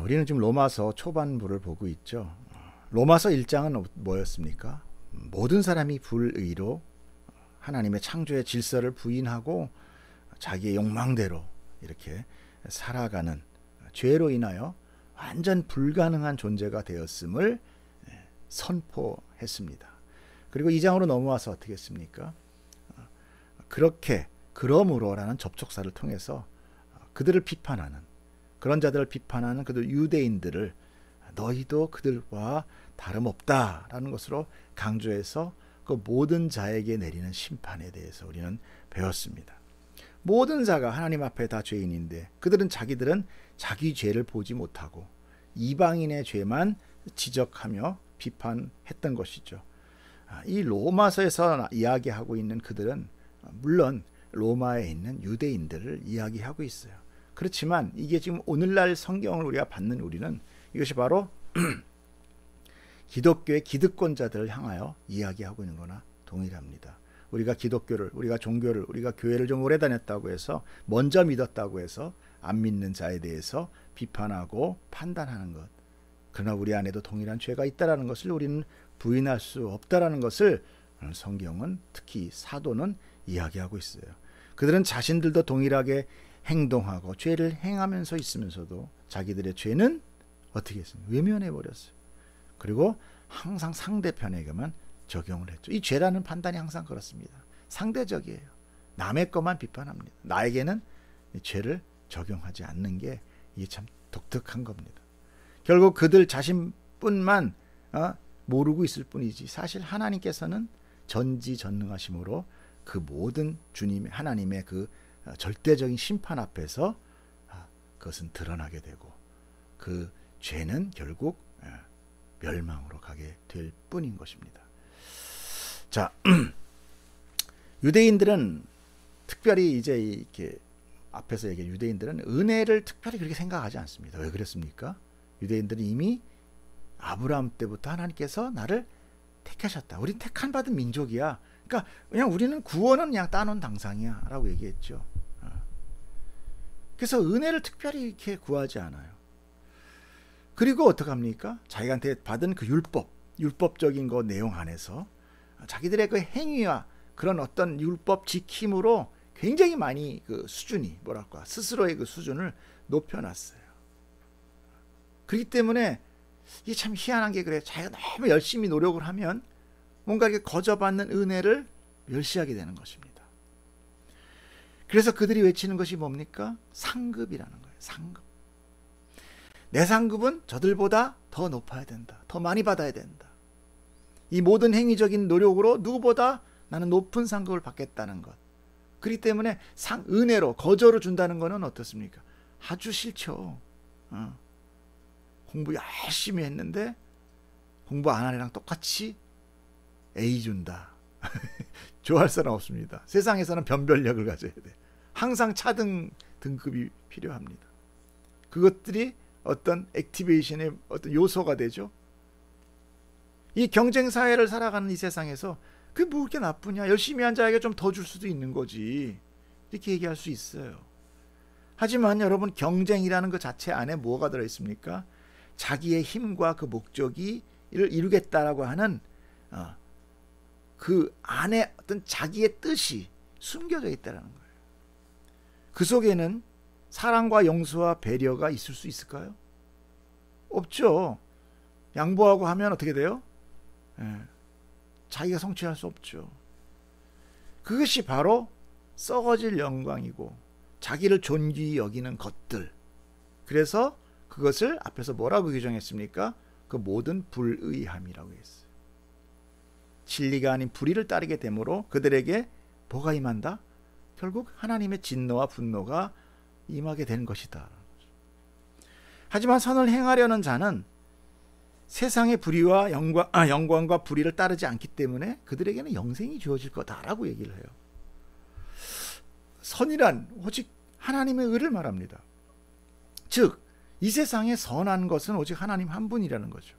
우리는 지금 로마서 초반부를 보고 있죠. 로마서 1장은 뭐였습니까? 모든 사람이 불의로 하나님의 창조의 질서를 부인하고 자기의 욕망대로 이렇게 살아가는 죄로 인하여 완전 불가능한 존재가 되었음을 선포했습니다. 그리고 2장으로 넘어와서 어떻게 했습니까? 그렇게 그러므로라는 접촉사를 통해서 그들을 비판하는, 그런 자들을 비판하는 그들 유대인들을 너희도 그들과 다름없다라는 것으로 강조해서 그 모든 자에게 내리는 심판에 대해서 우리는 배웠습니다. 모든 자가 하나님 앞에 다 죄인인데 그들은 자기들은 자기 죄를 보지 못하고 이방인의 죄만 지적하며 비판했던 것이죠. 이 로마서에서 이야기하고 있는 그들은 물론 로마에 있는 유대인들을 이야기하고 있어요. 그렇지만 이게 지금 오늘날 성경을 우리가 받는 우리는 이것이 바로 기독교의 기득권자들을 향하여 이야기하고 있는 거나 동일합니다. 우리가 기독교를, 우리가 종교를, 우리가 교회를 좀 오래 다녔다고 해서, 먼저 믿었다고 해서 안 믿는 자에 대해서 비판하고 판단하는 것, 그러나 우리 안에도 동일한 죄가 있다는 것을 우리는 부인할 수 없다는 것을 성경은, 특히 사도는 이야기하고 있어요. 그들은 자신들도 동일하게 행동하고 죄를 행하면서 있으면서도 자기들의 죄는 어떻게 했습니까? 외면해버렸어요. 그리고 항상 상대편에게만 적용을 했죠. 이 죄라는 판단이 항상 그렇습니다. 상대적이에요. 남의 것만 비판합니다. 나에게는 이 죄를 적용하지 않는 게 이게 참 독특한 겁니다. 결국 그들 자신뿐만 모르고 있을 뿐이지 사실 하나님께서는 전지전능하심으로 그 모든 주님의, 하나님의 그 절대적인 심판 앞에서 그것은 드러나게 되고 그 죄는 결국 멸망으로 가게 될 뿐인 것입니다. 자, 유대인들은 특별히 이제 이렇게 앞에서 얘기한 유대인들은 은혜를 특별히 그렇게 생각하지 않습니다. 왜 그랬습니까? 유대인들은 이미 아브라함 때부터 하나님께서 나를 택하셨다. 우린 택한 받은 민족이야. 그러니까 그냥 우리는 구원은 그냥 따놓은 당상이야 라고 얘기했죠. 그래서 은혜를 특별히 이렇게 구하지 않아요. 그리고 어떡합니까? 자기한테 받은 그 율법적인 그 내용 안에서 자기들의 그 행위와 그런 어떤 율법 지킴으로 굉장히 많이 그 수준이 뭐랄까 스스로의 그 수준을 높여놨어요. 그렇기 때문에 이게 참 희한한 게 그래. 자기가 너무 열심히 노력을 하면 뭔가 이렇게 거저받는 은혜를 멸시하게 되는 것입니다. 그래서 그들이 외치는 것이 뭡니까? 상급이라는 거예요. 상급. 내 상급은 저들보다 더 높아야 된다. 더 많이 받아야 된다. 이 모든 행위적인 노력으로 누구보다 나는 높은 상급을 받겠다는 것. 그렇기 때문에 은혜로 거저로 준다는 것은 어떻습니까? 아주 싫죠. 공부 열심히 했는데 공부 안 한 애랑 똑같이 A 준다. 좋아할 사람 없습니다. 세상에서는 변별력을 가져야 돼. 항상 차등 등급이 필요합니다. 그것들이 어떤 액티베이션의 어떤 요소가 되죠. 이 경쟁 사회를 살아가는 이 세상에서 그게 뭐 그렇게 나쁘냐? 열심히 한 자에게 좀 더 줄 수도 있는 거지. 이렇게 얘기할 수 있어요. 하지만 여러분, 경쟁이라는 것 자체 안에 뭐가 들어 있습니까? 자기의 힘과 그 목적이 이를 이루겠다라고 하는 그 안에 어떤 자기의 뜻이 숨겨져 있다는 거예요. 그 속에는 사랑과 용서와 배려가 있을 수 있을까요? 없죠. 양보하고 하면 어떻게 돼요? 자기가 성취할 수 없죠. 그것이 바로 썩어질 영광이고 자기를 존귀히 여기는 것들. 그래서 그것을 앞에서 뭐라고 규정했습니까? 그 모든 불의함이라고 했어요. 진리가 아닌 불의를 따르게 되므로 그들에게 뭐가 임한다? 결국 하나님의 진노와 분노가 임하게 되는 것이다. 하지만 선을 행하려는 자는 세상의 불의와 영광과 불의를 따르지 않기 때문에 그들에게는 영생이 주어질 거다라고 얘기를 해요. 선이란 오직 하나님의 의를 말합니다. 즉 이 세상에 선한 것은 오직 하나님 한 분이라는 거죠.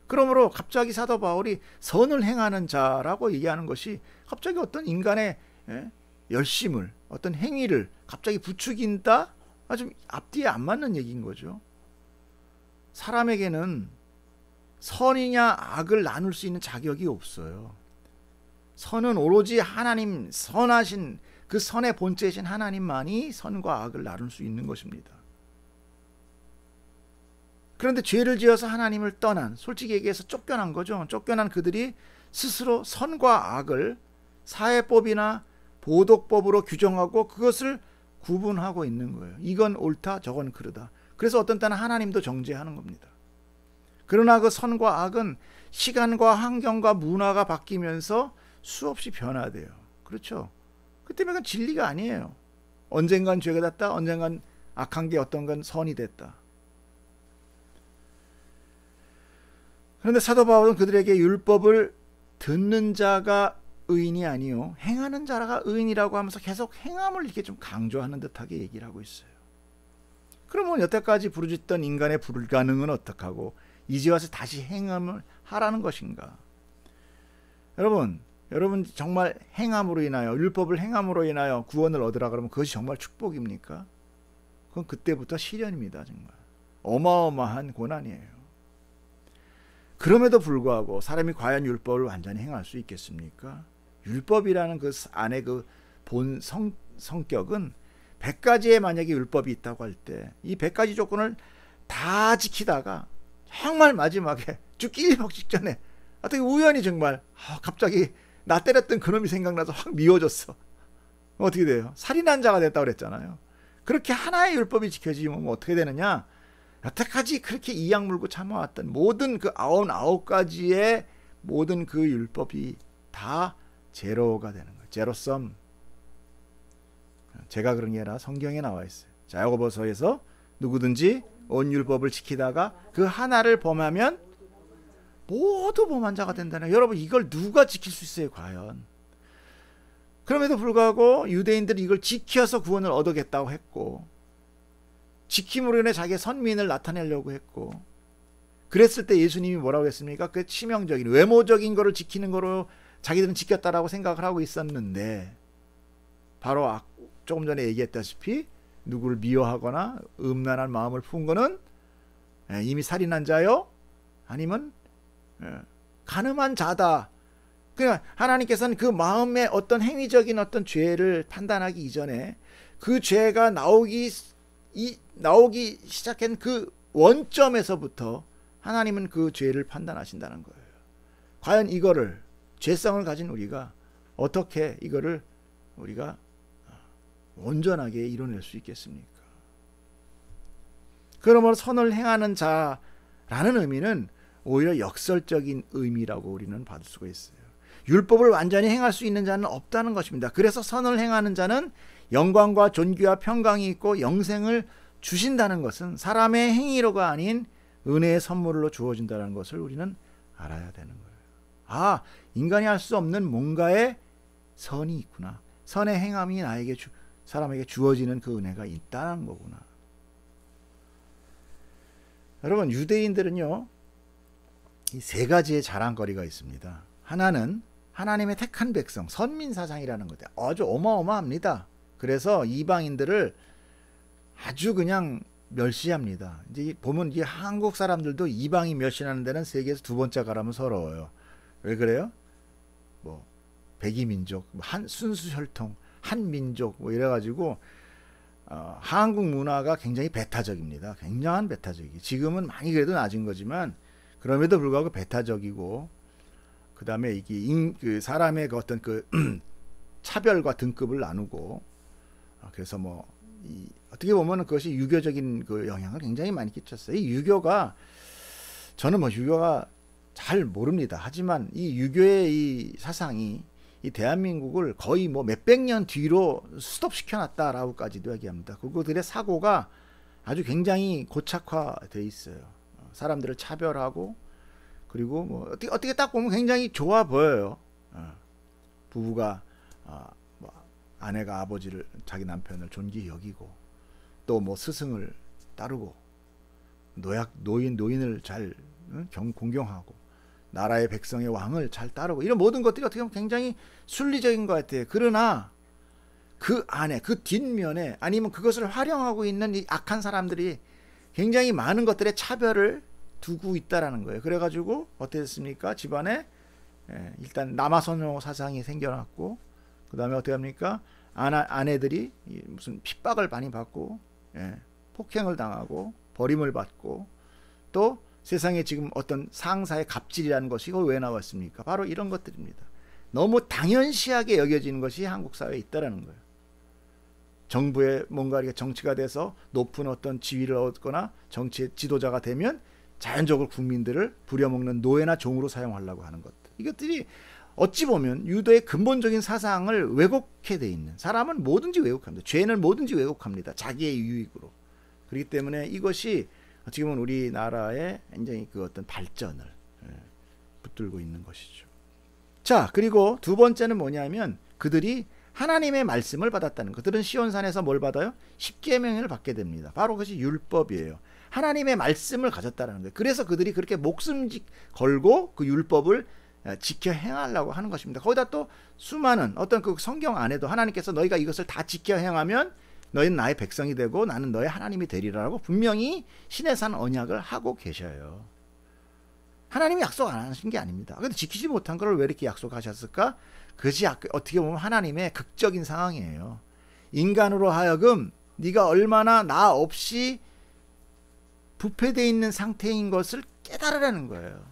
그러므로 갑자기 사도 바울이 선을 행하는 자라고 얘기하는 것이 갑자기 어떤 인간의 열심을, 어떤 행위를 갑자기 부추긴다? 아주 앞뒤에 안 맞는 얘기인 거죠. 사람에게는 선이냐 악을 나눌 수 있는 자격이 없어요. 선은 오로지 하나님, 선하신 그 선의 본체이신 하나님만이 선과 악을 나눌 수 있는 것입니다. 그런데 죄를 지어서 하나님을 떠난, 솔직히 얘기해서 쫓겨난 거죠. 쫓겨난 그들이 스스로 선과 악을 사회법이나 보도법으로 규정하고 그것을 구분하고 있는 거예요. 이건 옳다, 저건 그르다. 그래서 어떤 때는 하나님도 정죄하는 겁니다. 그러나 그 선과 악은 시간과 환경과 문화가 바뀌면서 수없이 변화돼요. 그렇죠? 그 때문에 그건 진리가 아니에요. 언젠간 죄가 됐다, 언젠간 악한 게 어떤 건 선이 됐다. 그런데 사도 바울은 그들에게 율법을 듣는 자가 의인이 아니요 행하는 자가 의인이라고 하면서 계속 행함을 이렇게 좀 강조하는 듯하게 얘기를 하고 있어요. 그러면 여태까지 부르짖던 인간의 불가능은 어떡하고 이제 와서 다시 행함을 하라는 것인가? 여러분 정말 행함으로 인하여, 율법을 행함으로 인하여 구원을 얻으라 그러면 그것이 정말 축복입니까? 그건 그때부터 시련입니다. 정말 어마어마한 고난이에요. 그럼에도 불구하고 사람이 과연 율법을 완전히 행할 수 있겠습니까? 율법이라는 그 안에 그 본 성격은 100가지의 만약에 율법이 있다고 할 때 이 100가지 조건을 다 지키다가 정말 마지막에 죽기 일박 직전에 어떻게 우연히 정말 갑자기 나 때렸던 그놈이 생각나서 확 미워졌어. 어떻게 돼요? 살인한 자가 됐다고 그랬잖아요. 그렇게 하나의 율법이 지켜지면 어떻게 되느냐? 여태까지 그렇게 이악 물고 참아왔던 모든 그 99가지의 모든 그 율법이 다 제로가 되는 거예요. 제로섬. 제가 그런 게 아니라 성경에 나와 있어요. 자, 야고보서에서 누구든지 온 율법을 지키다가 그 하나를 범하면 모두 범한 자가 된다는. 여러분 이걸 누가 지킬 수 있어요 과연? 그럼에도 불구하고 유대인들이 이걸 지켜서 구원을 얻어겠다고 했고, 지킴으로 인해 자기의 선민을 나타내려고 했고, 그랬을 때 예수님이 뭐라고 했습니까? 그 치명적인 외모적인 거를 지키는 거로 자기들은 지켰다라고 생각을 하고 있었는데, 바로 조금 전에 얘기했다시피 누구를 미워하거나 음란한 마음을 푼 거는 이미 살인한 자요 아니면 간음한 자다. 그러니까 하나님께서는 그 마음의 어떤 행위적인 어떤 죄를 판단하기 이전에 그 죄가 나오기 시작한 그 원점에서부터 하나님은 그 죄를 판단하신다는 거예요. 과연 이거를, 죄성을 가진 우리가 어떻게 이거를 우리가 온전하게 이뤄낼 수 있겠습니까? 그러므로 선을 행하는 자라는 의미는 오히려 역설적인 의미라고 우리는 받을 수가 있어요. 율법을 완전히 행할 수 있는 자는 없다는 것입니다. 그래서 선을 행하는 자는 영광과 존귀와 평강이 있고 영생을 주신다는 것은 사람의 행위로가 아닌 은혜의 선물로 주어진다는 것을 우리는 알아야 되는 거예요. 인간이 할 수 없는 뭔가의 선이 있구나. 선의 행함이 사람에게 주어지는 그 은혜가 있다는 거구나. 여러분 유대인들은요, 이 세 가지의 자랑거리가 있습니다. 하나는 하나님의 택한 백성, 선민사상이라는 것, 아주 어마어마합니다. 그래서 이방인들을 아주 그냥 멸시합니다. 이제 보면 이 한국 사람들도 이방이 멸시하는 데는 세계에서 두 번째 가라면 서러워요. 왜 그래요? 뭐 백이민족, 순수혈통, 한민족 뭐 이래가지고 한국 문화가 굉장히 배타적입니다. 굉장한 배타적이. 지금은 많이 그래도 낮은 거지만 그럼에도 불구하고 배타적이고, 그 다음에 이게 그 사람의 그 어떤 그 차별과 등급을 나누고, 그래서 어떻게 보면 그것이 유교적인 그 영향을 굉장히 많이 끼쳤어요. 이 유교가, 저는 유교가 잘 모릅니다. 하지만 이 유교의 이 사상이 이 대한민국을 거의 몇백 년 뒤로 스톱시켜 놨다라고까지도 얘기합니다. 그들의 사고가 아주 굉장히 고착화되어 있어요. 사람들을 차별하고, 그리고 어떻게 딱 보면 굉장히 좋아 보여요. 부부가 아내가 아버지를, 자기 남편을 존귀히 여기고, 또 뭐 스승을 따르고, 노인을 잘 공경하고, 나라의 백성의 왕을 잘 따르고, 이런 모든 것들이 어떻게 보면 굉장히 순리적인 것 같아요. 그러나 그 안에, 그 뒷면에, 아니면 그것을 활용하고 있는 이 악한 사람들이 굉장히 많은 것들의 차별을 두고 있다라는 거예요. 그래가지고 어떻게 됐습니까? 집안에 일단 남아선호 사상이 생겨났고, 그 다음에 어떻게 합니까? 아내들이 무슨 핍박을 많이 받고, 폭행을 당하고, 버림을 받고, 또 세상에 지금 어떤 상사의 갑질이라는 것이 왜 나왔습니까? 바로 이런 것들입니다. 너무 당연시하게 여겨지는 것이 한국 사회에 있다라는 거예요. 정부에 뭔가 이렇게 정치가 돼서 높은 어떤 지위를 얻거나 정치의 지도자가 되면 자연적으로 국민들을 부려먹는 노예나 종으로 사용하려고 하는 것들. 이것들이 어찌 보면 유도의 근본적인 사상을 왜곡해 돼 있는, 사람은 뭐든지 왜곡합니다. 죄는 뭐든지 왜곡합니다. 자기의 유익으로. 그렇기 때문에 이것이 어떻게 보면 우리나라의 굉장히 그 어떤 발전을 붙들고 있는 것이죠. 자, 그리고 두 번째는 뭐냐면 그들이 하나님의 말씀을 받았다는 것. 그들은 시온산에서 뭘 받아요? 십계명을 받게 됩니다. 바로 그것이 율법이에요. 하나님의 말씀을 가졌다는 거예요. 그래서 그들이 그렇게 목숨 걸고 그 율법을 지켜 행하려고 하는 것입니다. 거기다 또 수많은 어떤 그 성경 안에도 하나님께서 너희가 이것을 다 지켜 행하면 너희는 나의 백성이 되고 나는 너의 하나님이 되리라고 분명히 시내산 언약을 하고 계셔요. 하나님이 약속 안 하신 게 아닙니다. 그런데 지키지 못한 걸 왜 이렇게 약속하셨을까? 그것이 어떻게 보면 하나님의 극적인 상황이에요. 인간으로 하여금 네가 얼마나 나 없이 부패되어 있는 상태인 것을 깨달으라는 거예요.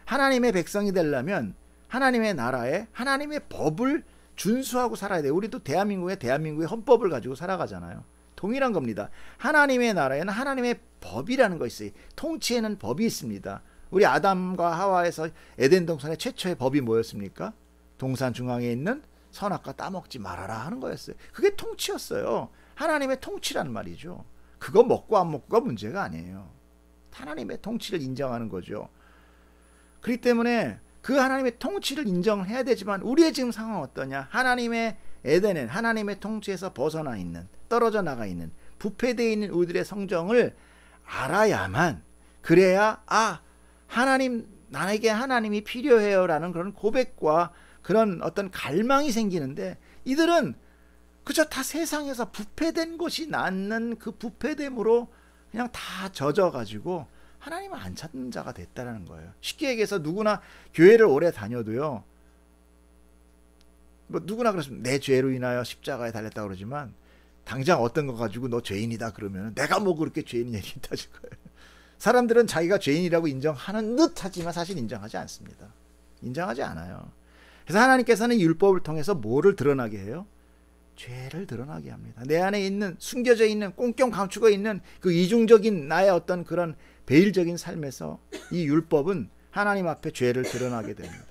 하나님의 백성이 되려면 하나님의 나라에 하나님의 법을 준수하고 살아야 돼요. 우리도 대한민국의 헌법을 가지고 살아가잖아요. 동일한 겁니다. 하나님의 나라에는 하나님의 법이라는 것이 있어요. 통치에는 법이 있습니다. 우리 아담과 하와에서 에덴 동산의 최초의 법이 뭐였습니까? 동산 중앙에 있는 선악과 따먹지 말아라 하는 거였어요. 그게 통치였어요. 하나님의 통치라는 말이죠. 그거 먹고 안 먹고가 문제가 아니에요. 하나님의 통치를 인정하는 거죠. 그렇기 때문에 그 하나님의 통치를 인정해야 되지만 우리의 지금 상황은 어떠냐? 하나님의 에덴은 하나님의 통치에서 벗어나 있는, 떨어져 나가 있는, 부패되어 있는 우리들의 성정을 알아야만, 그래야 하나님, 나에게 하나님이 필요해요라는 그런 고백과 그런 어떤 갈망이 생기는데, 이들은 그저 다 세상에서 부패된 것이 낳는 그 부패됨으로 그냥 다 젖어가지고 하나님을 안 찾는 자가 됐다는 거예요. 쉽게 얘기해서 누구나 교회를 오래 다녀도요, 뭐 누구나 그렇습니다. 내 죄로 인하여 십자가에 달렸다 그러지만 당장 어떤 거 가지고 너 죄인이다 그러면 내가 뭐 그렇게 죄인이 있다는 거예요. 사람들은 자기가 죄인이라고 인정하는 듯 하지만 사실 인정하지 않습니다. 인정하지 않아요. 그래서 하나님께서는 율법을 통해서 뭐를 드러나게 해요? 죄를 드러나게 합니다. 내 안에 있는, 숨겨져 있는, 꽁꽁 감추고 있는 그 이중적인 나의 어떤 그런 배일적인 삶에서 이 율법은 하나님 앞에 죄를 드러나게 됩니다.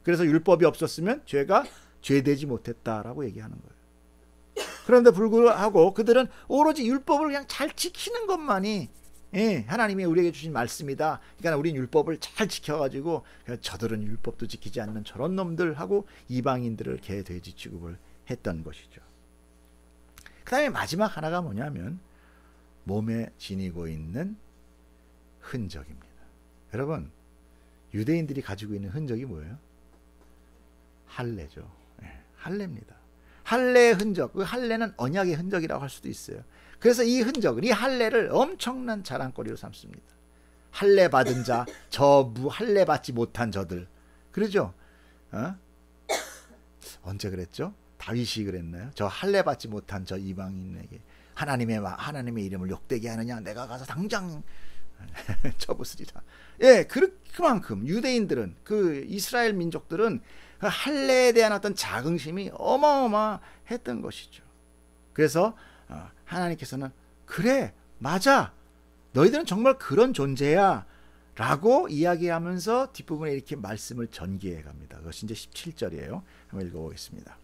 그래서 율법이 없었으면 죄가 죄되지 못했다라고 얘기하는 거예요. 그런데 불구하고 그들은 오로지 율법을 그냥 잘 지키는 것만이 하나님이 우리에게 주신 말씀이다. 그러니까 우리는 율법을 잘 지켜가지고 저들은 율법도 지키지 않는 저런 놈들 하고 이방인들을 개 돼지 취급을 했던 것이죠. 그 다음에 마지막 하나가 뭐냐면 몸에 지니고 있는 흔적입니다. 여러분, 유대인들이 가지고 있는 흔적이 뭐예요? 할례죠. 할례입니다. 할례의 흔적, 그 할례는 언약의 흔적이라고 할 수도 있어요. 그래서 이 흔적을, 이 할례를 엄청난 자랑거리로 삼습니다. 할례 받은 자, 할례 받지 못한 저들, 그러죠? 언제 그랬죠? 다윗이 그랬나요? 저 할례 받지 못한 저 이방인에게 하나님의 이름을 욕되게 하느냐? 내가 가서 당장 쳐부수리라. 그만큼 유대인들은, 그 이스라엘 민족들은 그 할례에 대한 어떤 자긍심이 어마어마했던 것이죠. 그래서 하나님께서는 그래, 맞아, 너희들은 정말 그런 존재야 라고 이야기하면서 뒷부분에 이렇게 말씀을 전개해 갑니다. 그것이 이제 17절이에요. 한번 읽어보겠습니다.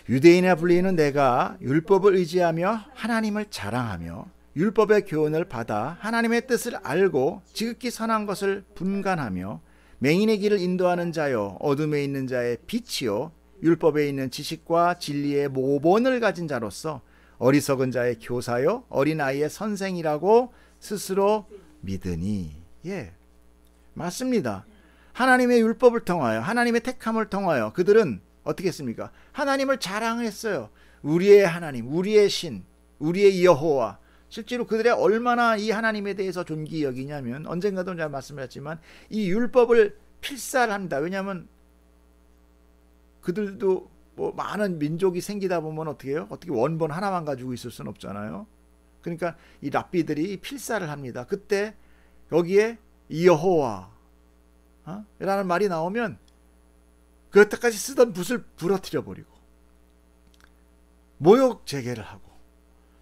유대인이라 불리는 내가 율법을 의지하며 하나님을 자랑하며 율법의 교훈을 받아 하나님의 뜻을 알고 지극히 선한 것을 분간하며 맹인의 길을 인도하는 자요 어둠에 있는 자의 빛이요 율법에 있는 지식과 진리의 모본을 가진 자로서 어리석은 자의 교사요 어린아이의 선생이라고 스스로 믿으니. 예, 맞습니다. 하나님의 율법을 통하여 하나님의 택함을 통하여 그들은 어떻게 했습니까? 하나님을 자랑했어요. 우리의 하나님, 우리의 신, 우리의 여호와. 실제로 그들의 얼마나 이 하나님에 대해서 존귀히 여기냐면 언젠가도 제가 말씀드렸지만 이 율법을 필사합니다. 왜냐하면 그들도 뭐 많은 민족이 생기다 보면 어떻게 해요? 어떻게 원본 하나만 가지고 있을 수는 없잖아요. 그러니까 이 랍비들이 필사를 합니다. 그때 여기에 여호와 라는 말이 나오면 그 여태까지 쓰던 붓을 부러뜨려 버리고 모욕 제개를 하고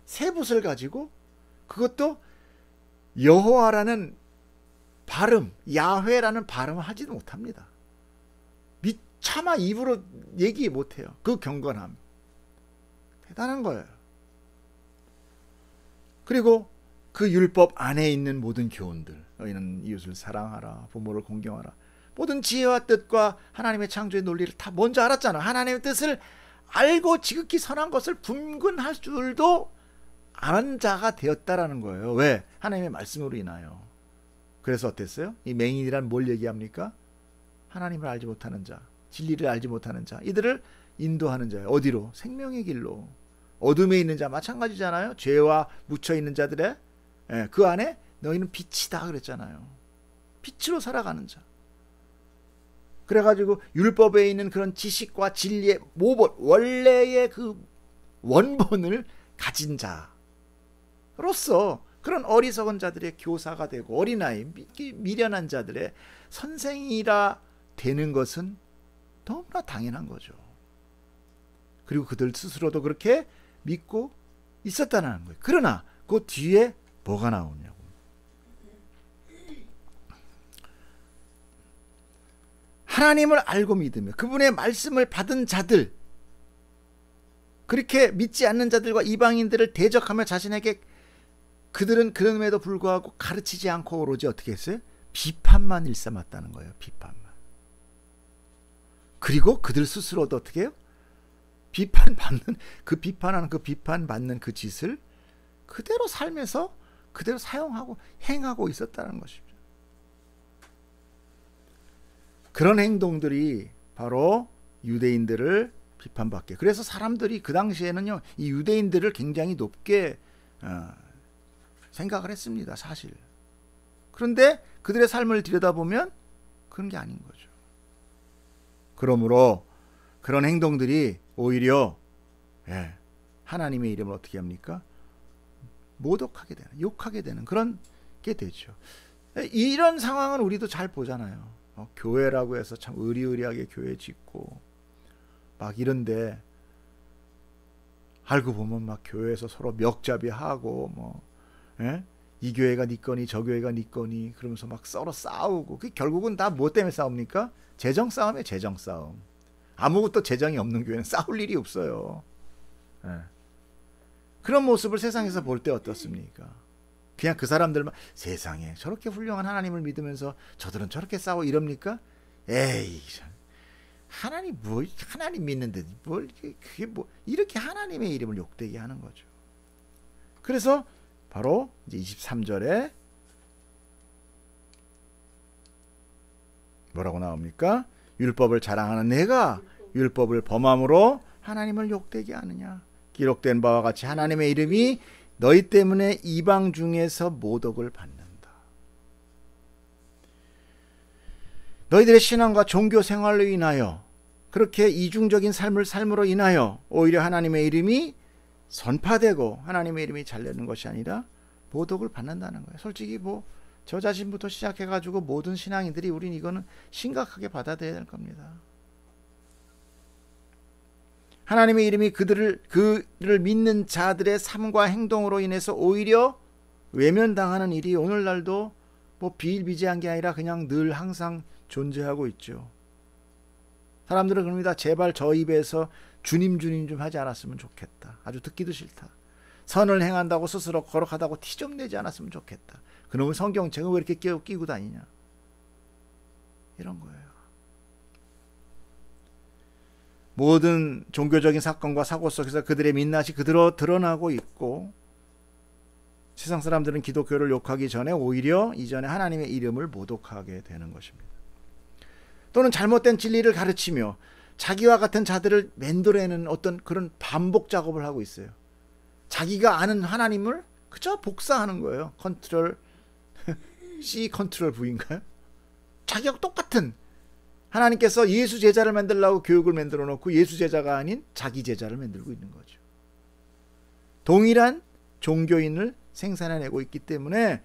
새 붓을 가지고 그것도 여호와라는 발음, 야훼라는 발음을 하지도 못합니다. 차마 입으로 얘기 못해요. 그 경건함 대단한 거예요. 그리고 그 율법 안에 있는 모든 교훈들, 너희는 이웃을 사랑하라, 부모를 공경하라, 모든 지혜와 뜻과 하나님의 창조의 논리를 다 먼저 알았잖아. 하나님의 뜻을 알고 지극히 선한 것을 분근할 줄도 아는 자가 되었다라는 거예요. 왜? 하나님의 말씀으로 인하여. 그래서 어땠어요? 이 맹인이란 뭘 얘기합니까? 하나님을 알지 못하는 자, 진리를 알지 못하는 자, 이들을 인도하는 자예요. 어디로? 생명의 길로. 어둠에 있는 자 마찬가지잖아요. 죄와 묻혀있는 자들의 그 안에 너희는 빛이다 그랬잖아요. 빛으로 살아가는 자. 그래가지고 율법에 있는 그런 지식과 진리의 모본, 원래의 그 원본을 가진 자로서 그런 어리석은 자들의 교사가 되고 어린아이, 미련한 자들의 선생이라 되는 것은 너무나 당연한 거죠. 그리고 그들 스스로도 그렇게 믿고 있었다는 거예요. 그러나 그 뒤에 뭐가 나오냐고. 하나님을 알고 믿으며 그분의 말씀을 받은 자들, 그렇게 믿지 않는 자들과 이방인들을 대적하며 자신에게 그들은 그럼에도 불구하고 가르치지 않고 오로지 어떻게 했어요? 비판만 일삼았다는 거예요. 비판만. 그리고 그들 스스로도 어떻게 해요? 비판받는, 그 비판하는 그 비판받는 그 짓을 그대로 삶에서 그대로 사용하고 행하고 있었다는 것이죠. 그런 행동들이 바로 유대인들을 비판받게. 그래서 사람들이 그 당시에는요, 이 유대인들을 굉장히 높게 생각을 했습니다. 사실. 그런데 그들의 삶을 들여다보면 그런 게 아닌 거죠. 그러므로 그런 행동들이 오히려 하나님의 이름을 어떻게 합니까? 모독하게 되는, 욕하게 되는 그런 게 되죠. 이런 상황은 우리도 잘 보잖아요. 교회라고 해서 참 의리의리하게 교회 짓고 막 이런데 알고 보면 막 교회에서 서로 멱잡이하고 뭐 이 교회가 네 거니 저 교회가 네 거니 그러면서 막 서로 싸우고, 그 결국은 다 뭐 때문에 싸웁니까? 재정 싸움이에요. 재정 싸움. 아무것도 재정이 없는 교회는 싸울 일이 없어요. 그런 모습을 세상에서 볼 때 어떻습니까? 그냥 그 사람들만 세상에 저렇게 훌륭한 하나님을 믿으면서 저들은 저렇게 싸워 이럽니까? 에이, 하나님 뭐 하나님 믿는데 뭘 그게 뭐 이렇게 하나님의 이름을 욕되게 하는 거죠. 그래서 바로 이제 23절에 뭐라고 나옵니까? 율법을 자랑하는 내가 율법을 범함으로 하나님을 욕되게 하느냐? 기록된 바와 같이 하나님의 이름이 너희 때문에 이방 중에서 모독을 받는다. 너희들의 신앙과 종교 생활로 인하여 그렇게 이중적인 삶으로 인하여 오히려 하나님의 이름이 선파되고 하나님의 이름이 잘되는 것이 아니라 모독을 받는다는 거예요. 솔직히 뭐 저 자신부터 시작해가지고 모든 신앙인들이 우린 이거는 심각하게 받아들여야 될 겁니다. 하나님의 이름이 그들을 믿는 자들의 삶과 행동으로 인해서 오히려 외면당하는 일이 오늘날도 뭐 비일비재한 게 아니라 그냥 늘 항상 존재하고 있죠. 사람들은 그럽니다. 제발 저 입에서 주님 주님 좀 하지 않았으면 좋겠다. 아주 듣기도 싫다. 선을 행한다고 스스로 거룩하다고 티 좀 내지 않았으면 좋겠다. 그놈의 성경책은 왜 이렇게 끼고 다니냐. 이런 거예요. 모든 종교적인 사건과 사고 속에서 그들의 민낯이 그대로 드러나고 있고, 세상 사람들은 기독교를 욕하기 전에 오히려 이전에 하나님의 이름을 모독하게 되는 것입니다. 또는 잘못된 진리를 가르치며 자기와 같은 자들을 맨돌에는 어떤 그런 반복 작업을 하고 있어요. 자기가 아는 하나님을 그저 복사하는 거예요. 컨트롤 C 컨트롤 V인가요? 자기하고 똑같은, 하나님께서 예수 제자를 만들려고 교육을 만들어 놓고 예수 제자가 아닌 자기 제자를 만들고 있는 거죠. 동일한 종교인을 생산해내고 있기 때문에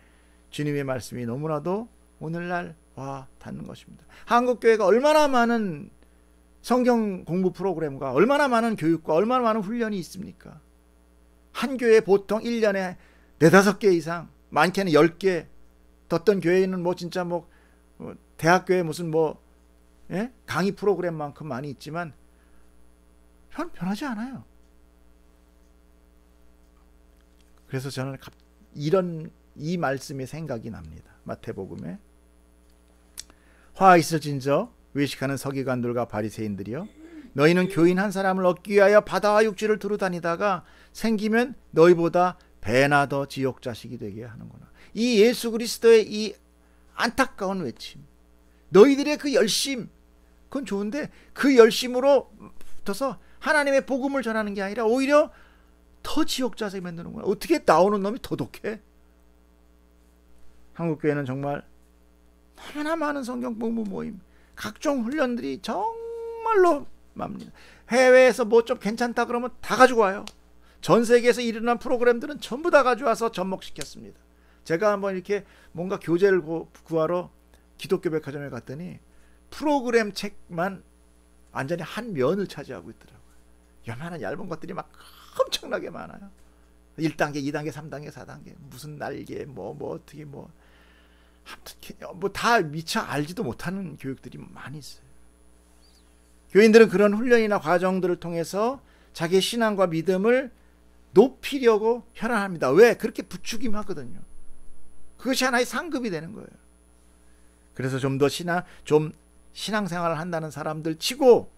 주님의 말씀이 너무나도 오늘날 와 닿는 것입니다. 한국교회가 얼마나 많은 성경 공부 프로그램과 얼마나 많은 교육과 얼마나 많은 훈련이 있습니까? 한 교회에 보통 1년에 4-5개 이상, 많게는 10개, 어떤 교회는 뭐 진짜 뭐 대학교에 무슨 뭐 강의 프로그램만큼 많이 있지만 변하지 않아요. 그래서 저는 이 말씀이 생각이 납니다. 마태복음에 화 있을진저 외식하는 서기관들과 바리새인들이여, 너희는 교인 한 사람을 얻기 위하여 바다와 육지를 두루 다니다가 생기면 너희보다 배나 더 지옥 자식이 되게 하는구나. 이 예수 그리스도의 이 안타까운 외침, 너희들의 그 열심, 그건 좋은데 그 열심으로 붙어서 하나님의 복음을 전하는 게 아니라 오히려 더 지옥 자식이 만드는구나. 어떻게 나오는 놈이 더 독해? 한국교회는 정말 너무나 많은 성경 공부 모임, 각종 훈련들이 정말로 많습니다. 해외에서 뭐 좀 괜찮다 그러면 다 가지고 와요. 전 세계에서 일어난 프로그램들은 전부 다 가져와서 접목시켰습니다. 제가 한번 이렇게 뭔가 교재를 구하러 기독교 백화점에 갔더니 프로그램 책만 완전히 한 면을 차지하고 있더라고요. 요만한 얇은 것들이 막 엄청나게 많아요. 1단계, 2단계, 3단계, 4단계, 무슨 날개, 뭐 어떻게 뭐 다 미처 알지도 못하는 교육들이 많이 있어요. 교인들은 그런 훈련이나 과정들을 통해서 자기의 신앙과 믿음을 높이려고 현안합니다. 왜? 그렇게 부추김하거든요. 그것이 하나의 상급이 되는 거예요. 그래서 좀 더 신앙생활을 한다는 사람들 치고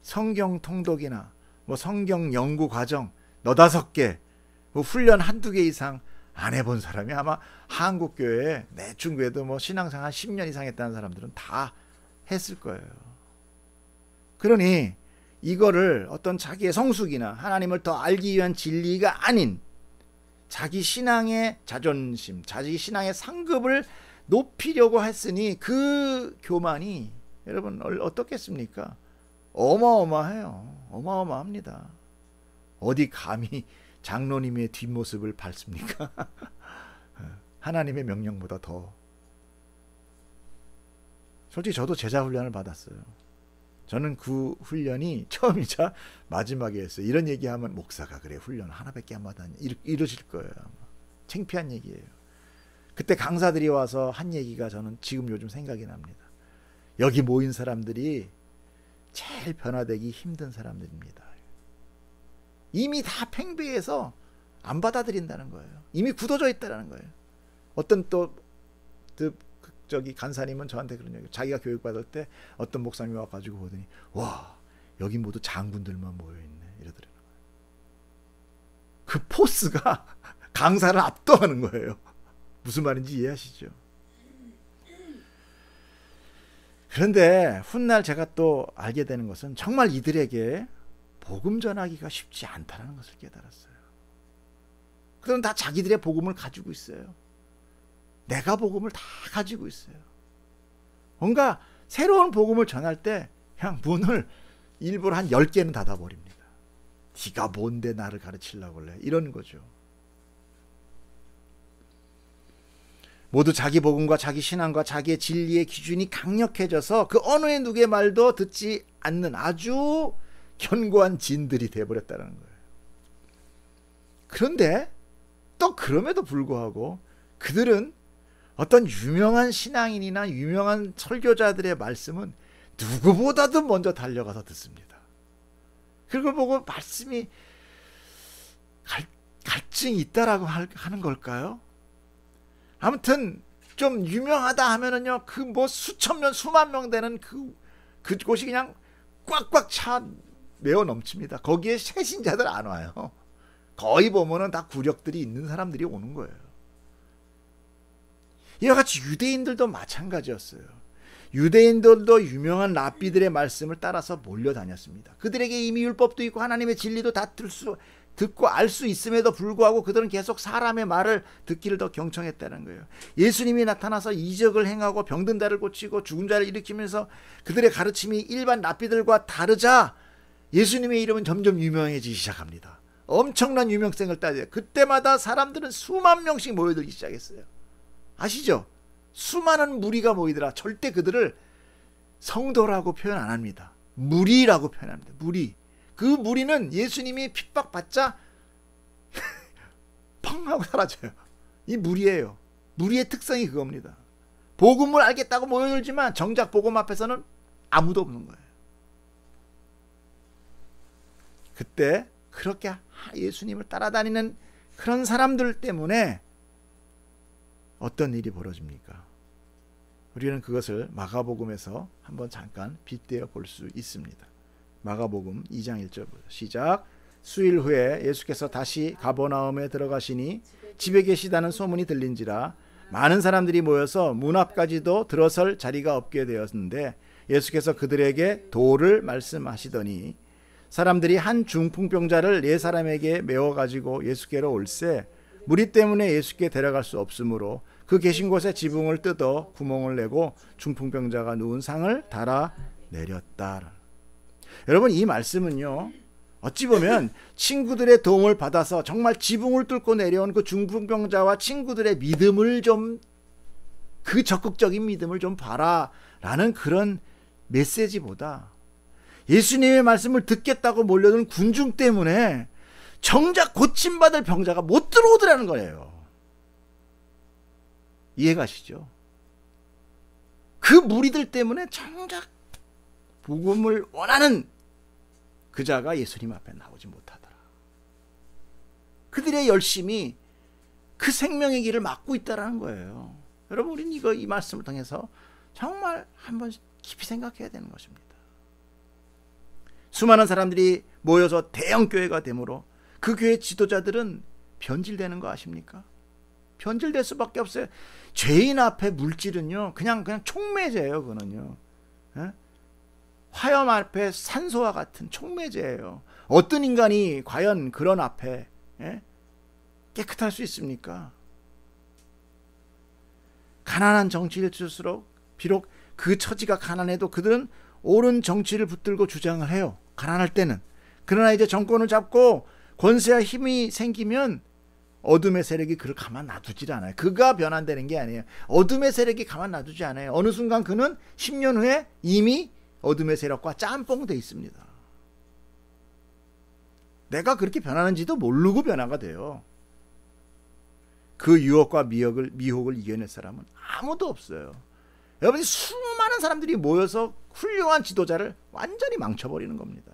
성경 통독이나 뭐 성경 연구 과정 4-5개, 뭐 훈련 1-2개 이상 안 해본 사람이 아마 한국교회에 대충 그래도 뭐 신앙생활 10년 이상 했다는 사람들은 다 했을 거예요. 그러니 이거를 어떤 자기의 성숙이나 하나님을 더 알기 위한 진리가 아닌 자기 신앙의 자존심, 자기 신앙의 상급을 높이려고 했으니 그 교만이 여러분 어떻겠습니까? 어마어마해요. 어마어마합니다. 어디 감히 장로님의 뒷모습을 밟습니까? 하나님의 명령보다 더. 솔직히 저도 제자 훈련을 받았어요. 저는 그 훈련이 처음이자 마지막이었어요. 이런 얘기하면 목사가 그래 훈련 하나밖에 안 받았냐 이러실 거예요. 아마. 창피한 얘기예요. 그때 강사들이 와서 한 얘기가 저는 지금 요즘 생각이 납니다. 여기 모인 사람들이 제일 변화되기 힘든 사람들입니다. 이미 다 팽배해서 안 받아들인다는 거예요. 이미 굳어져 있다는 거예요. 어떤 저기 간사님은 저한테 그런 얘기, 자기가 교육받을 때 어떤 목사님이 와가지고 보더니 와 여기 모두 장군들만 모여있네 이러더라고요. 그 포스가 강사를 압도하는 거예요. 무슨 말인지 이해하시죠? 그런데 훗날 제가 또 알게 되는 것은 정말 이들에게 복음 전하기가 쉽지 않다는 것을 깨달았어요. 그들은 다 자기들의 복음을 가지고 있어요. 내가 복음을 다 가지고 있어요. 뭔가 새로운 복음을 전할 때 그냥 문을 일부러 한 10개는 닫아버립니다. 네가 뭔데 나를 가르치려고 그래? 이런 거죠. 모두 자기 복음과 자기 신앙과 자기의 진리의 기준이 강력해져서 그 어느 누구의 말도 듣지 않는 아주 견고한 진들이 되어버렸다는 거예요. 그런데 또 그럼에도 불구하고 그들은 어떤 유명한 신앙인이나 유명한 설교자들의 말씀은 누구보다도 먼저 달려가서 듣습니다. 그걸 보고 말씀이 갈증이 있다라고 하는 걸까요? 아무튼 좀 유명하다 하면은요 그 뭐 수천 명 수만 명 되는 그곳이 그냥 꽉꽉 차 메워 넘칩니다. 거기에 새신자들 안 와요. 거의 보면은 다 구력들이 있는 사람들이 오는 거예요. 이와 같이 유대인들도 마찬가지였어요. 유대인들도 유명한 랍비들의 말씀을 따라서 몰려다녔습니다. 그들에게 이미 율법도 있고 하나님의 진리도 다 듣고 알 수 있음에도 불구하고 그들은 계속 사람의 말을 듣기를 더 경청했다는 거예요. 예수님이 나타나서 이적을 행하고 병든 자를 고치고 죽은 자를 일으키면서 그들의 가르침이 일반 랍비들과 다르자 예수님의 이름은 점점 유명해지기 시작합니다. 엄청난 유명성을 따져요. 그때마다 사람들은 수만 명씩 모여들기 시작했어요. 아시죠? 수많은 무리가 모이더라. 절대 그들을 성도라고 표현 안 합니다. 무리라고 표현합니다. 무리. 그 무리는 예수님이 핍박받자 펑 하고 사라져요. 이 무리예요. 무리의 특성이 그겁니다. 복음을 알겠다고 모여들지만 정작 복음 앞에서는 아무도 없는 거예요. 그때 그렇게 예수님을 따라다니는 그런 사람들 때문에 어떤 일이 벌어집니까? 우리는 그것을 마가복음에서 한번 잠깐 빗대어 볼 수 있습니다. 마가복음 2장 1절부터 시작. 수일 후에 예수께서 다시 가버나움에 들어가시니 집에 계시다는 소문이 들린지라 많은 사람들이 모여서 문 앞까지도 들어설 자리가 없게 되었는데 예수께서 그들에게 도를 말씀하시더니 사람들이 한 중풍병자를 네 사람에게 메워가지고 예수께로 올세 무리 때문에 예수께 데려갈 수 없으므로 그 계신 곳에 지붕을 뜯어 구멍을 내고 중풍병자가 누운 상을 달아 내렸다. 여러분, 이 말씀은요, 어찌 보면 친구들의 도움을 받아서 정말 지붕을 뚫고 내려온 그 중풍병자와 친구들의 믿음을 좀, 그 적극적인 믿음을 좀 봐라 라는 그런 메시지보다 예수님의 말씀을 듣겠다고 몰려든 군중 때문에 정작 고침받을 병자가 못 들어오더라는 거예요. 이해가시죠? 그 무리들 때문에 정작 복음을 원하는 그 자가 예수님 앞에 나오지 못하더라. 그들의 열심이 그 생명의 길을 막고 있다는 거예요. 여러분, 우리는 이 말씀을 통해서 정말 한번 깊이 생각해야 되는 것입니다. 수많은 사람들이 모여서 대형 교회가 되므로 그 교회 지도자들은 변질되는 거 아십니까? 변질될 수밖에 없어요. 죄인 앞에 물질은요, 그냥 촉매제예요. 그거는요. 예? 화염 앞에 산소와 같은 촉매제예요. 어떤 인간이 과연 그런 앞에 깨끗할 수 있습니까? 가난한 정치일일수록 비록 그 처지가 가난해도 그들은 옳은 정치를 붙들고 주장을 해요. 가난할 때는. 그러나 이제 정권을 잡고 권세와 힘이 생기면 어둠의 세력이 그를 가만 놔두질 않아요. 그가 변환되는 게 아니에요. 어둠의 세력이 가만 놔두지 않아요. 어느 순간 그는 10년 후에 이미 어둠의 세력과 짬뽕돼 있습니다. 내가 그렇게 변하는지도 모르고 변화가 돼요. 그 유혹과 미혹을 이겨낼 사람은 아무도 없어요. 여러분, 수많은 사람들이 모여서 훌륭한 지도자를 완전히 망쳐버리는 겁니다.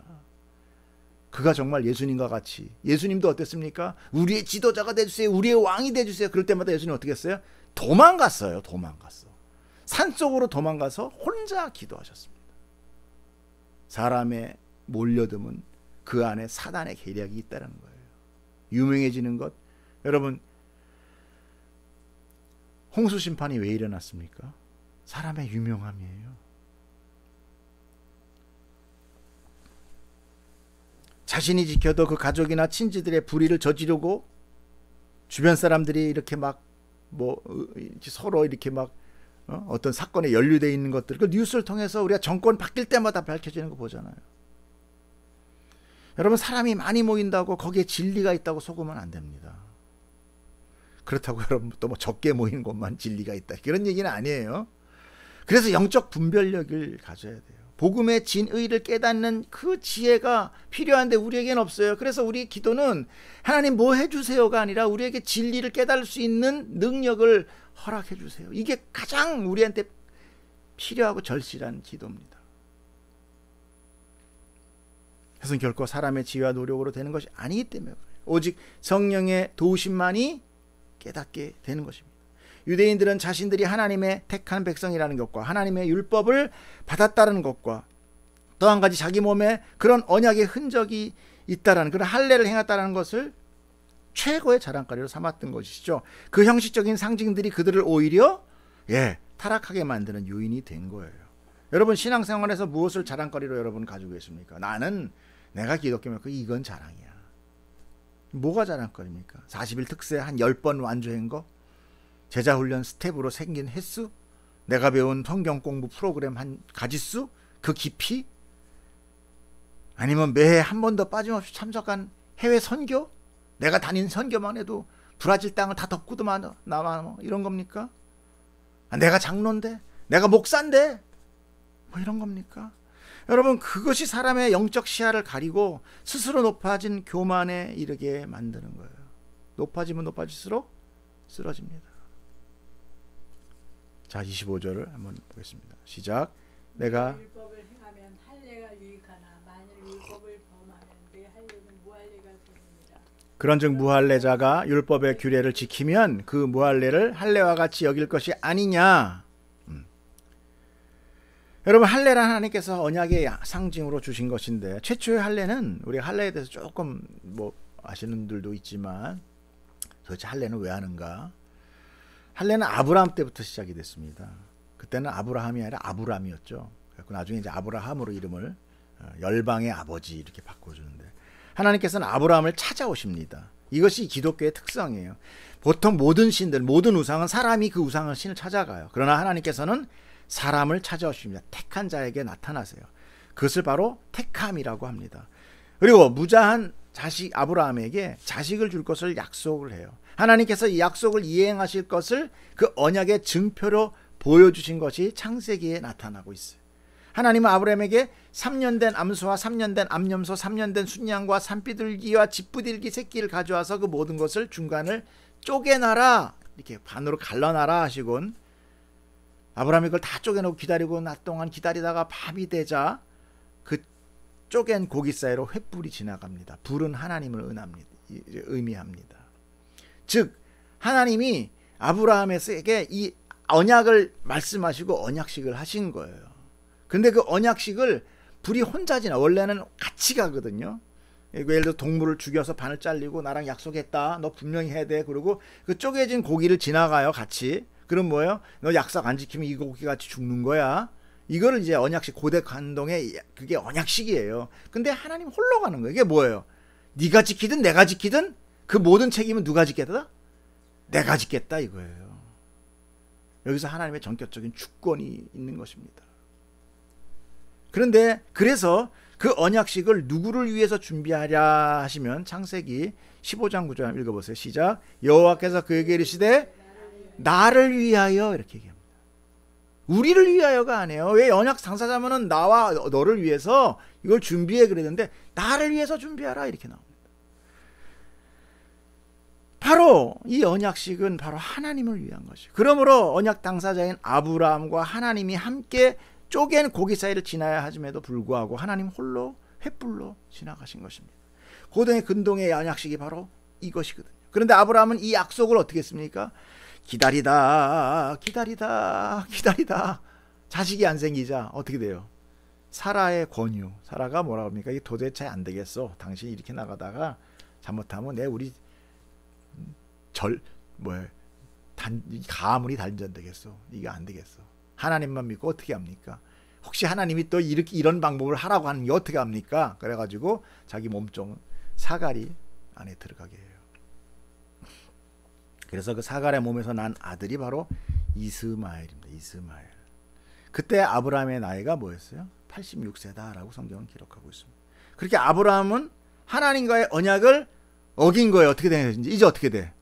그가 정말 예수님과 같이, 예수님도 어땠습니까? 우리의 지도자가 돼주세요, 우리의 왕이 돼주세요. 그럴 때마다 예수님 어떻게 했어요? 도망갔어요. 산속으로 도망가서 혼자 기도하셨습니다. 사람의 몰려듦은 그 안에 사단의 계략이 있다는 거예요. 유명해지는 것, 여러분, 홍수 심판이 왜 일어났습니까? 사람의 유명함이에요. 자신이 지켜도 그 가족이나 친지들의 불의를 저지르고 주변 사람들이 이렇게 막 서로 이렇게 막 어떤 사건에 연루되어 있는 것들, 그 뉴스를 통해서 우리가 정권 바뀔 때마다 밝혀지는 거 보잖아요. 여러분, 사람이 많이 모인다고 거기에 진리가 있다고 속으면 안 됩니다. 그렇다고 여러분 또 적게 모이는 곳만 진리가 있다, 그런 얘기는 아니에요. 그래서 영적 분별력을 가져야 돼요. 복음의 진의를 깨닫는 그 지혜가 필요한데 우리에게는 없어요. 그래서 우리 기도는 하나님 뭐 해주세요가 아니라 우리에게 진리를 깨달을 수 있는 능력을 허락해 주세요. 이게 가장 우리한테 필요하고 절실한 기도입니다. 그것은 결코 사람의 지혜와 노력으로 되는 것이 아니기 때문에 그래요. 오직 성령의 도우심만이 깨닫게 되는 것입니다. 유대인들은 자신들이 하나님의 택한 백성이라는 것과 하나님의 율법을 받았다는 것과 또 한 가지 자기 몸에 그런 언약의 흔적이 있다라는 그런 할례를 행했다라는 것을 최고의 자랑거리로 삼았던 것이죠. 그 형식적인 상징들이 그들을 오히려 타락하게 만드는 요인이 된 거예요. 여러분 신앙생활에서 무엇을 자랑거리로 여러분 가지고 계십니까? 나는 내가 기독교면 이건 자랑이야. 뭐가 자랑거리입니까? 40일 특세 한 10번 완주한 거? 제자훈련 스텝으로 생긴 횟수? 내가 배운 성경 공부 프로그램 한 가지수? 그 깊이? 아니면 매해 한 번도 빠짐없이 참석한 해외 선교? 내가 다닌 선교만 해도 브라질 땅을 다 덮고도 나와 이런 겁니까? 내가 장로인데? 내가 목사인데? 뭐 이런 겁니까? 여러분 그것이 사람의 영적 시야를 가리고 스스로 높아진 교만에 이르게 만드는 거예요. 높아지면 높아질수록 쓰러집니다. 자 25절을 한번 보겠습니다. 시작. 내가 율법을 행하면 할례가 유익하나 만일 율법을 범하면 내 할례는 무할례가 됩니다. 그런즉 무할례자가 율법의 규례를 지키면 그 무할례를 할례와 같이 여길 것이 아니냐. 여러분 할례란 하나님께서 언약의 상징으로 주신 것인데 최초의 할례는 우리 할례에 대해서 조금 뭐 아시는 분들도 있지만 도대체 할례는 왜 하는가? 할례는 아브라함 때부터 시작이 됐습니다. 그때는 아브라함이 아니라 아브람이었죠. 그래서 나중에 이제 아브라함으로 이름을 열방의 아버지 이렇게 바꿔주는데 하나님께서는 아브라함을 찾아오십니다. 이것이 기독교의 특성이에요. 보통 모든 신들, 모든 우상은 사람이 그 우상을 신을 찾아가요. 그러나 하나님께서는 사람을 찾아오십니다. 택한 자에게 나타나세요. 그것을 바로 택함이라고 합니다. 그리고 무자한 자식 아브라함에게 자식을 줄 것을 약속을 해요. 하나님께서 이 약속을 이행하실 것을 그 언약의 증표로 보여주신 것이 창세기에 나타나고 있어요. 하나님은 아브라함에게 3년 된 암소와 3년 된 암염소, 3년 된 순양과 산비둘기와 집부들기 새끼를 가져와서 그 모든 것을 중간을 쪼개놔라, 이렇게 반으로 갈라놔라 하시곤 아브라함이 그걸 다 쪼개놓고 기다리고 낮 동안 기다리다가 밤이 되자 그 쪼갠 고기 사이로 횃불이 지나갑니다. 불은 하나님을 의미합니다. 즉 하나님이 아브라함에게 이 언약을 말씀하시고 언약식을 하신 거예요. 근데 그 언약식을 불이 혼자 지나 원래는 같이 가거든요. 예를 들어 동물을 죽여서 반을 잘리고 나랑 약속했다. 너 분명히 해야 돼. 그리고 그 쪼개진 고기를 지나가요. 같이. 그럼 뭐예요? 너 약속 안 지키면 이 고기 같이 죽는 거야. 이거를 이제 언약식 고대 간동의 그게 언약식이에요. 근데 하나님 홀로 가는 거예요. 이게 뭐예요? 네가 지키든 내가 지키든 그 모든 책임은 누가 지겠다? 내가 지겠다 이거예요. 여기서 하나님의 전격적인 주권이 있는 것입니다. 그런데 그래서 그 언약식을 누구를 위해서 준비하랴 하시면 창세기 15장 9절 읽어보세요. 시작. 여호와께서 그에게 이르시되 나를 위하여 이렇게 얘기합니다. 우리를 위하여가 아니에요. 왜 언약 당사자면은 나와 너를 위해서 이걸 준비해 그랬는데 나를 위해서 준비하라 이렇게 나옵니다. 바로 이 언약식은 바로 하나님을 위한 것이에요. 그러므로 언약 당사자인 아브라함과 하나님이 함께 쪼갠 고기 사이를 지나야 하심에도 불구하고 하나님 홀로 횃불로 지나가신 것입니다. 고대 근동의 언약식이 바로 이것이거든요. 그런데 아브라함은 이 약속을 어떻게 했습니까? 기다리다 자식이 안 생기자 어떻게 돼요? 사라의 권유. 사라가 뭐라고 합니까? 이게 도대체 안 되겠어. 당신이 이렇게 나가다가 잘못하면 우리 가문이 단전되겠어. 이게 안 되겠어. 하나님만 믿고 어떻게 합니까? 혹시 하나님이 또 이런 방법을 하라고 하는 게 어떻게 합니까? 그래가지고 자기 몸종 사갈이 안에 들어가게 해요. 그래서 그 사갈의 몸에서 난 아들이 바로 이스마엘입니다. 이스마엘. 그때 아브라함의 나이가 뭐였어요? 86세다라고 성경은 기록하고 있습니다. 그렇게 아브라함은 하나님과의 언약을 어긴 거예요. 어떻게 되는지 이제 어떻게 돼?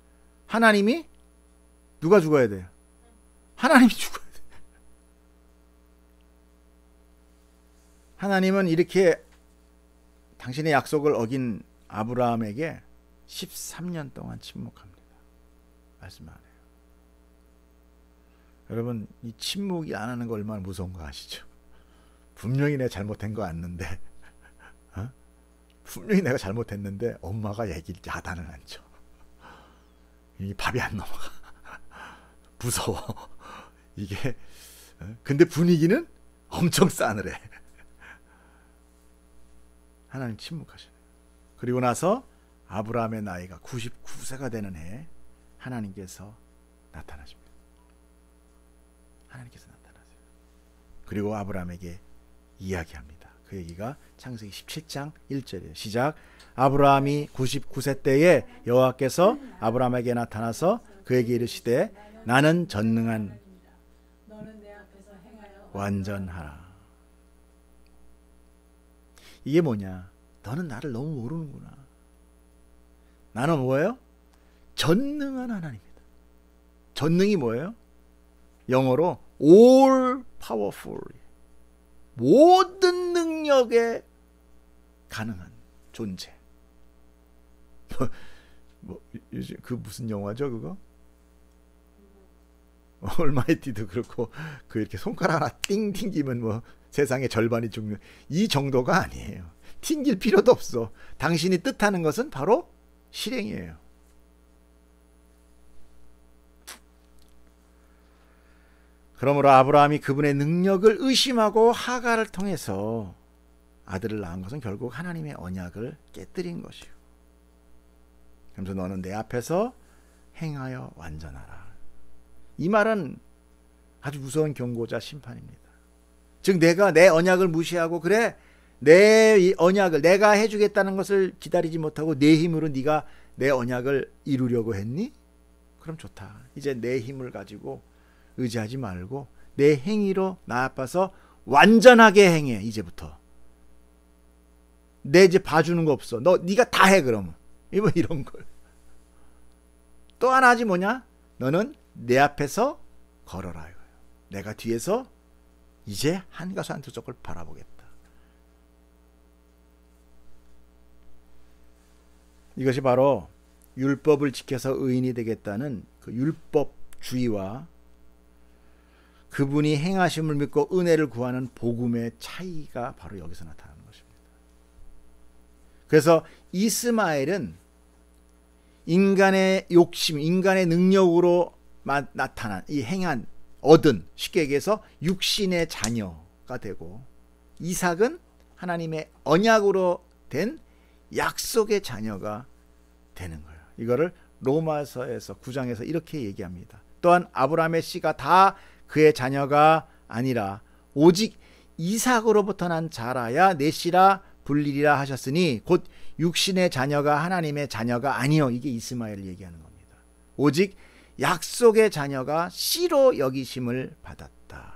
하나님이 누가 죽어야 돼요? 하나님이 죽어야 돼. 하나님은 이렇게 당신의 약속을 어긴 아브라함에게 13년 동안 침묵합니다. 말씀 안 해요. 여러분 이 침묵이 안 하는 거 얼마나 무서운 거 아시죠? 분명히 내가 잘못한 거 아는데 분명히 내가 잘못했는데 엄마가 얘기를 야단을 안 쳐. 이 밥이 안 넘어가. 무서워. 이게 근데 분위기는 엄청 싸늘해. 하나님 침묵하시는 거예요. 그리고 나서 아브라함의 나이가 99세가 되는 해에 하나님께서 나타나십니다. 하나님께서 나타나세요. 그리고 아브라함에게 이야기합니다. 그 얘기가 창세기 17장 1절이에요. 시작. 아브라함이 99세 때에 여호와께서 아브라함에게 나타나서 그에게 이르시되 나는 전능한 너는 내 앞에서 행하여 완전하라. 이게 뭐냐? 너는 나를 너무 모르는구나. 나는 뭐예요? 전능한 하나님이다. 전능이 뭐예요? 영어로 all powerful, 모든 능력에 가능한 존재. 요즘 그 무슨 영화죠 그거? 얼마이티도 그렇고 그 이렇게 손가락 하나 띵 튕기면 뭐 세상의 절반이 죽는 이 정도가 아니에요. 튕길 필요도 없어. 당신이 뜻하는 것은 바로 실행이에요. 그러므로 아브라함이 그분의 능력을 의심하고 하갈을 통해서 아들을 낳은 것은 결국 하나님의 언약을 깨뜨린 것이요. 그래서 너는 내 앞에서 행하여 완전하라. 이 말은 아주 무서운 경고자 심판입니다. 즉 내가 내 언약을 무시하고 그래 내 언약을 내가 해주겠다는 것을 기다리지 못하고 내 힘으로 네가 내 언약을 이루려고 했니? 그럼 좋다. 이제 내 힘을 가지고 의지하지 말고 내 행위로 나 앞에서 완전하게 행해. 이제부터 내 이제 봐주는 거 없어. 네가 다 해 그러면 이런 걸. 또 하나 하지 뭐냐? 너는 내 앞에서 걸어라 이거예요. 내가 뒤에서 이제 한가수 한 투족을 바라보겠다. 이것이 바로 율법을 지켜서 의인이 되겠다는 그 율법주의와 그분이 행하심을 믿고 은혜를 구하는 복음의 차이가 바로 여기서 나타나는 것입니다. 그래서 이스마엘은 인간의 욕심, 인간의 능력으로 나타난 이 행한 얻은 쉽게 얘기해서 육신의 자녀가 되고 이삭은 하나님의 언약으로 된 약속의 자녀가 되는 거예요. 이거를 로마서에서 9장에서 이렇게 얘기합니다. 또한 아브라함의 씨가 다 그의 자녀가 아니라 오직 이삭으로부터 난 자라야 내 씨라 불리리라 하셨으니 곧 육신의 자녀가 하나님의 자녀가 아니요. 이게 이스마엘을 얘기하는 겁니다. 오직 약속의 자녀가 씨로 여기심을 받았다.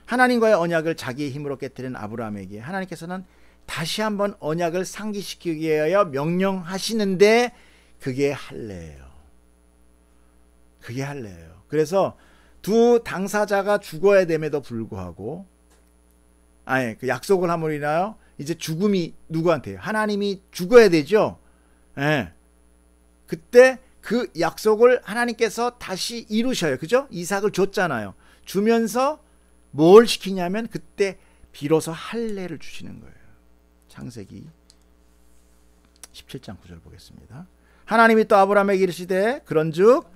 하나님과의 언약을 자기의 힘으로 깨뜨린 아브라함에게 하나님께서는 다시 한번 언약을 상기시키기 위하여 명령하시는데 그게 할례예요. 그게 할례예요. 그래서 두 당사자가 죽어야 됨에도 불구하고 그 약속을 함으로 인하여 이제 죽음이 누구한테요? 하나님이 죽어야 되죠. 예. 그때 그 약속을 하나님께서 다시 이루셔요. 그죠? 이삭을 줬잖아요. 주면서 뭘 시키냐면 그때 비로소 할례를 주시는 거예요. 창세기 17장 9절 보겠습니다. 하나님이 또 아브라함에게 이르시되 그런즉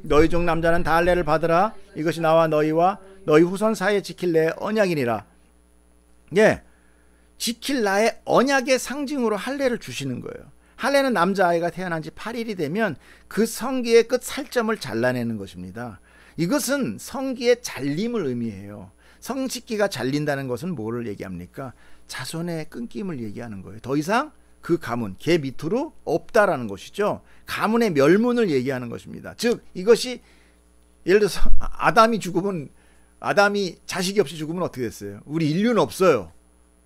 너희 중 남자는 다 할례를 받으라. 이것이 나와 너희와 너희 후손 사이에 지킬 내 언약이니라. 예, 지킬 나의 언약의 상징으로 할례를 주시는 거예요. 할례는 남자아이가 태어난 지 8일이 되면 그 성기의 끝 살점을 잘라내는 것입니다. 이것은 성기의 잘림을 의미해요. 성식기가 잘린다는 것은 뭐를 얘기합니까? 자손의 끊김을 얘기하는 거예요. 더 이상 그 가문, 개 밑으로 없다라는 것이죠. 가문의 멸문을 얘기하는 것입니다. 즉 이것이 예를 들어서 아담이 죽으면 아담이 자식이 없이 죽으면 어떻게 됐어요? 우리 인류는 없어요.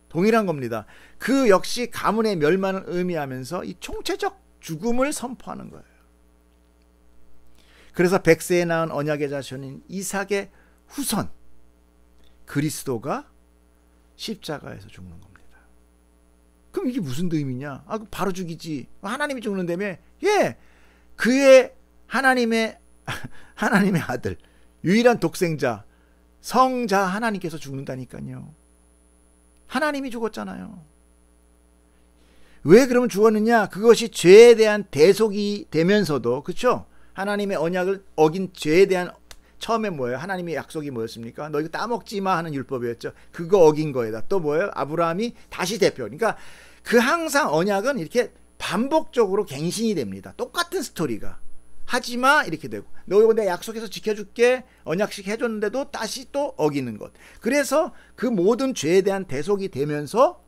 동일한 겁니다. 그 역시 가문의 멸망을 의미하면서 이 총체적 죽음을 선포하는 거예요. 그래서 백세에 낳은 언약의 자손인 이삭의 후손 그리스도가 십자가에서 죽는 겁니다. 그럼 이게 무슨 의미냐? 바로 죽이지. 하나님이 죽는다며? 예, 그의 하나님의 아들, 유일한 독생자, 성자 하나님께서 죽는다니까요. 하나님이 죽었잖아요. 왜 그러면 죽었느냐? 그것이 죄에 대한 대속이 되면서도, 그렇죠? 하나님의 언약을 어긴 죄에 대한 처음에 뭐예요? 하나님의 약속이 뭐였습니까? 너 이거 따먹지 마 하는 율법이었죠. 그거 어긴 거에다 또 뭐예요? 아브라함이 다시 대표. 그러니까 그 항상 언약은 이렇게 반복적으로 갱신이 됩니다. 똑같은 스토리가. 하지마 이렇게 되고, 너 이거 내가 약속해서 지켜줄게 언약식 해줬는데도 다시 또 어기는 것. 그래서 그 모든 죄에 대한 대속이 되면서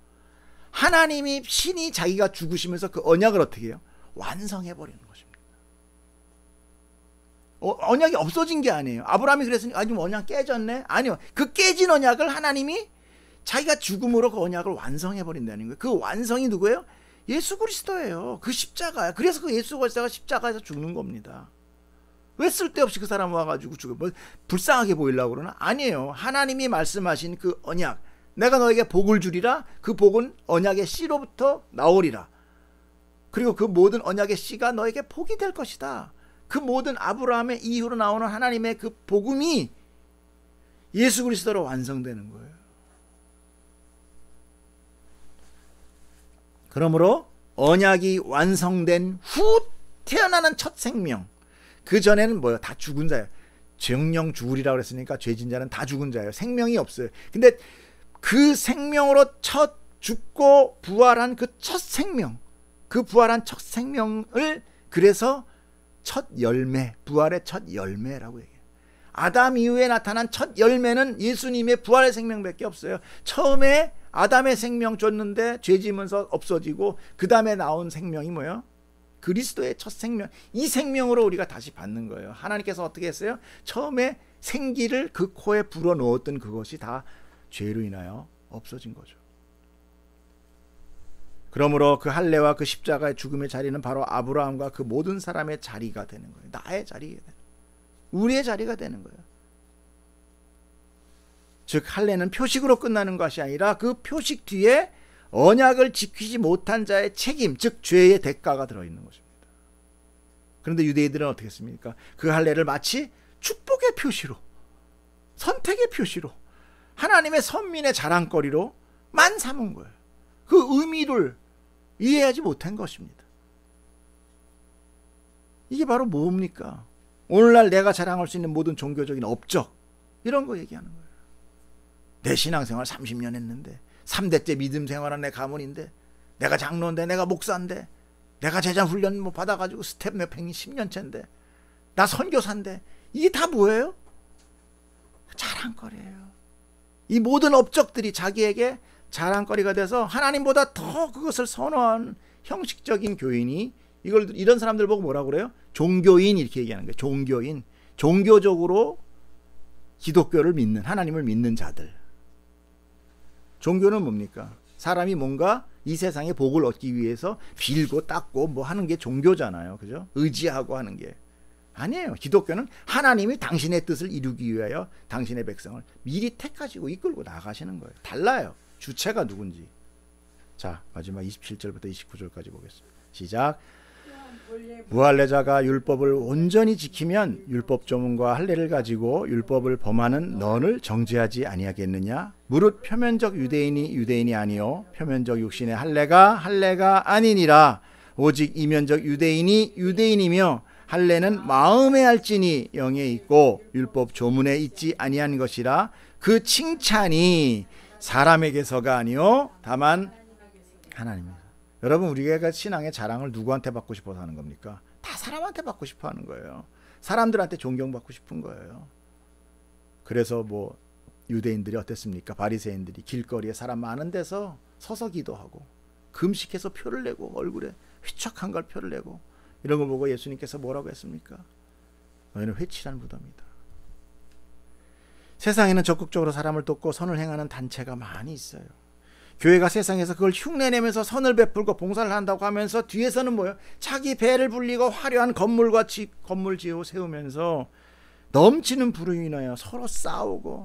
하나님이 신이 자기가 죽으시면서 그 언약을 어떻게 해요? 완성해버리는 것입니다. 언약이 없어진 게 아니에요. 아브라함이 그랬으니 아니 언약 깨졌네? 아니요. 그 깨진 언약을 하나님이 자기가 죽음으로 그 언약을 완성해버린다는 거예요. 그 완성이 누구예요? 예수 그리스도예요. 그 십자가야. 그래서 그 예수 그리스도가 십자가에서 죽는 겁니다. 왜 쓸데없이 그 사람 와가지고 죽어? 뭐 불쌍하게 보이려고 그러나? 아니에요. 하나님이 말씀하신 그 언약, 내가 너에게 복을 주리라. 그 복은 언약의 씨로부터 나오리라. 그리고 그 모든 언약의 씨가 너에게 복이 될 것이다. 그 모든 아브라함의 이후로 나오는 하나님의 그 복음이 예수 그리스도로 완성되는 거예요. 그러므로 언약이 완성된 후 태어나는 첫 생명, 그 전에는 뭐예요? 다 죽은 자예요. 정령 죽으리라고 그랬으니까 죄진 자는 다 죽은 자예요. 생명이 없어요. 근데 그 생명으로 첫 죽고 부활한 그 첫 생명, 그 부활한 첫 생명을 그래서 첫 열매, 부활의 첫 열매라고 얘기해요. 아담 이후에 나타난 첫 열매는 예수님의 부활의 생명밖에 없어요. 처음에 아담의 생명 줬는데 죄 지면서 없어지고 그 다음에 나온 생명이 뭐예요? 그리스도의 첫 생명. 이 생명으로 우리가 다시 받는 거예요. 하나님께서 어떻게 했어요? 처음에 생기를 그 코에 불어넣었던 그것이 다 죄로 인하여 없어진 거죠. 그러므로 그 할례와 그 십자가의 죽음의 자리는 바로 아브라함과 그 모든 사람의 자리가 되는 거예요. 나의 자리가 되는 거예요. 우리의 자리가 되는 거예요. 즉 할례는 표식으로 끝나는 것이 아니라 그 표식 뒤에 언약을 지키지 못한 자의 책임, 즉 죄의 대가가 들어있는 것입니다. 그런데 유대인들은 어떻게 했습니까? 그 할례를 마치 축복의 표시로, 선택의 표시로, 하나님의 선민의 자랑거리로만 삼은 거예요. 그 의미를 이해하지 못한 것입니다. 이게 바로 뭡니까? 오늘날 내가 자랑할 수 있는 모든 종교적인 업적, 이런 거 얘기하는 거예요. 내 신앙생활 30년 했는데, 3대째 믿음 생활한 내 가문인데, 내가 장로인데, 내가 목사인데, 내가 제자 훈련 뭐 받아가지고 스텝 몇 팽이 10년째인데, 나 선교사인데, 이게 다 뭐예요? 자랑거리예요. 이 모든 업적들이 자기에게 자랑거리가 돼서 하나님보다 더 그것을 선호한 형식적인 교인이, 이런 사람들 보고 뭐라고 그래요? 종교인, 이렇게 얘기하는 거예요. 종교인. 종교적으로 기독교를 믿는, 하나님을 믿는 자들. 종교는 뭡니까? 사람이 뭔가 이 세상의 복을 얻기 위해서 빌고 닦고 뭐 하는 게 종교잖아요. 그죠? 의지하고 하는 게. 아니에요. 기독교는 하나님이 당신의 뜻을 이루기 위하여 당신의 백성을 미리 택하시고 이끌고 나가시는 거예요. 달라요. 주체가 누군지. 자, 마지막 27절부터 29절까지 보겠습니다. 시작. 무할례자가 율법을 온전히 지키면 율법 조문과 할례를 가지고 율법을 범하는 너를 정죄하지 아니하겠느냐? 무릇 표면적 유대인이 유대인이 아니요 표면적 육신의 할례가 아니니라. 오직 이면적 유대인이 유대인이며 할례는 마음에 할지니 영에 있고 율법 조문에 있지 아니한 것이라. 그 칭찬이 사람에게서가 아니요 다만 하나님입니다. 여러분, 우리가 신앙의 자랑을 누구한테 받고 싶어서 하는 겁니까? 다 사람한테 받고 싶어 하는 거예요. 사람들한테 존경받고 싶은 거예요. 그래서 뭐 유대인들이 어땠습니까? 바리새인들이 길거리에 사람 많은 데서 서서 기도하고 금식해서 표를 내고 얼굴에 휘척한 걸 표를 내고 이런 걸 보고 예수님께서 뭐라고 했습니까? 너희는 회칠한 무덤이다. 세상에는 적극적으로 사람을 돕고 선을 행하는 단체가 많이 있어요. 교회가 세상에서 그걸 흉내내면서 선을 베풀고 봉사를 한다고 하면서 뒤에서는 뭐예요? 자기 배를 불리고 화려한 건물 지어 세우면서 넘치는 불로 인하여 서로 싸우고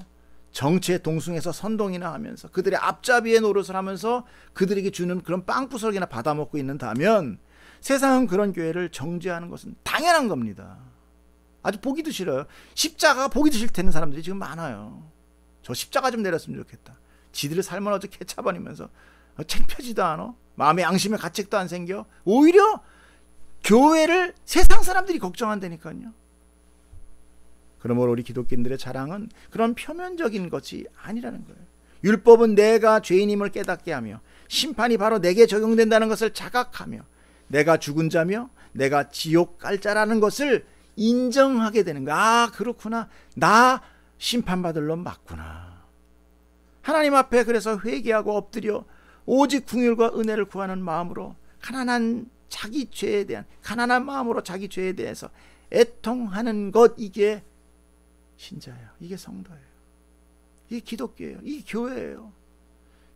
정치에 동승해서 선동이나 하면서 그들의 앞잡이의 노릇을 하면서 그들에게 주는 그런 빵부스러기나 받아먹고 있는다면 세상은 그런 교회를 정죄하는 것은 당연한 겁니다. 아주 보기도 싫어요. 십자가가 보기도 싫다는 사람들이 지금 많아요. 저 십자가 좀 내렸으면 좋겠다. 지들의 삶을 아주 개차버리면서 창피하지도 않아. 마음의 양심의 가책도 안 생겨. 오히려 교회를 세상 사람들이 걱정한다니까요. 그러므로 우리 기독교인들의 자랑은 그런 표면적인 것이 아니라는 거예요. 율법은 내가 죄인임을 깨닫게 하며 심판이 바로 내게 적용된다는 것을 자각하며 내가 죽은 자며 내가 지옥 갈 자라는 것을 인정하게 되는 거야. 아, 그렇구나. 나 심판받을 놈 맞구나. 하나님 앞에 그래서 회개하고 엎드려 오직 긍휼과 은혜를 구하는 마음으로 가난한 자기 죄에 대한 가난한 마음으로 자기 죄에 대해서 애통하는 것, 이게 신자예요. 이게 성도예요. 이게 기독교예요. 이게 교회예요.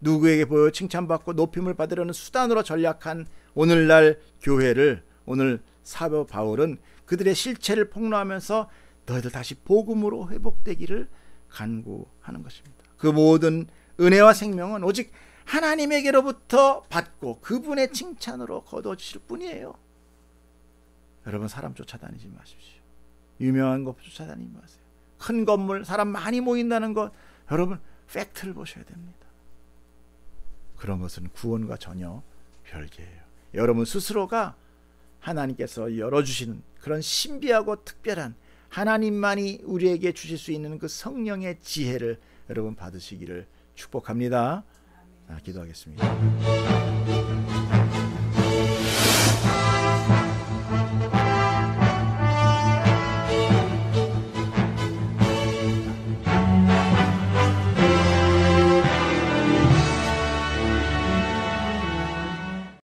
누구에게 보여 칭찬받고 높임을 받으려는 수단으로 전략한 오늘날 교회를 오늘 사도 바울은 그들의 실체를 폭로하면서 너희들 다시 복음으로 회복되기를 간구하는 것입니다. 그 모든 은혜와 생명은 오직 하나님에게로부터 받고 그분의 칭찬으로 거두어주실 뿐이에요. 여러분, 사람 쫓아다니지 마십시오. 유명한 것 쫓아다니지 마세요. 큰 건물, 사람 많이 모인다는 것, 여러분 팩트를 보셔야 됩니다. 그런 것은 구원과 전혀 별개예요. 여러분 스스로가 하나님께서 열어주시는 그런 신비하고 특별한 하나님만이 우리에게 주실 수 있는 그 성령의 지혜를 여러분 받으시기를 축복합니다. 기도하겠습니다.